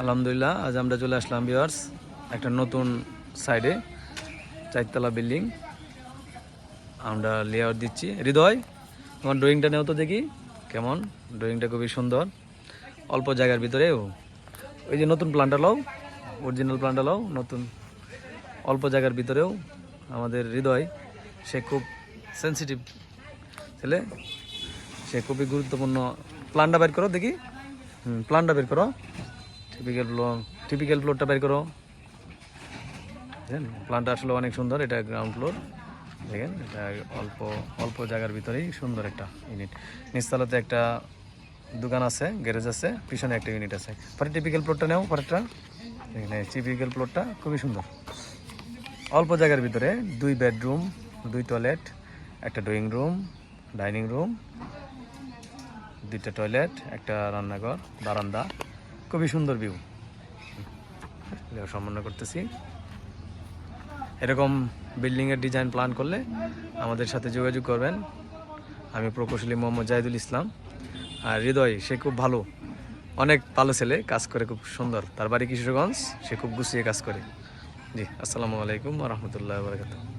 আলহামদুলিল্লাহ, আজ আমরা চলে আসলাম ভিউয়ার্স একটা নতুন সাইডে, 4তলা বিল্ডিং। আমরা লেআউট দিচ্ছি। হৃদয়, তোমার ড্রয়িংটা নেও তো দেখি কেমন। ড্রয়িংটা খুবই সুন্দর, অল্প জায়গার ভিতরেও। ওই যে নতুন প্ল্যানটা লও, অরিজিনাল প্ল্যানটা লও, নতুন অল্প জায়গার ভিতরেও। আমাদের হৃদয়, সে খুব সেন্সিটিভ ছেলে, সে খুবই গুরুত্বপূর্ণ। প্ল্যানটা বের করো দেখি, প্ল্যানটা বের করো, টিপিক্যাল ফ্লোরটা বের করো। দেখেন প্ল্যানটা আসলে অনেক সুন্দর। এটা গ্রাউন্ড ফ্লোর, দেখেন এটা অল্প জায়গার ভিতরেই সুন্দর একটা ইউনিট। নিচতলাতে একটা দোকান আছে, গ্যারেজ আছে, পিছনে একটা ইউনিট আছে। পরে টিপিক্যাল প্লটটা নেও, পরেরটা এখানে টিপিক্যাল প্লটটা খুবই সুন্দর। অল্প জায়গার ভিতরে 2 বেডরুম, 2 টয়লেট, একটা ড্রয়িং রুম, ডাইনিং রুম, 2টা টয়লেট, একটা রান্নাঘর, বারান্দা, খুবই সুন্দর ভিউ। সম্মান করতেছি। এরকম বিল্ডিংয়ের ডিজাইন প্ল্যান করলে আমাদের সাথে যোগাযোগ করবেন। আমি প্রকৌশলী মোহাম্মদ জাহিদুল ইসলাম। আর হৃদয়, সে খুব ভালো, অনেক ভালো ছেলে, কাজ করে খুব সুন্দর। তার বাড়ি কিশোরগঞ্জ, সে খুব গুছিয়ে কাজ করে। জি, আসসালামু আলাইকুম ওয়া রাহমাতুল্লাহি ওয়া বারাকাতুহু।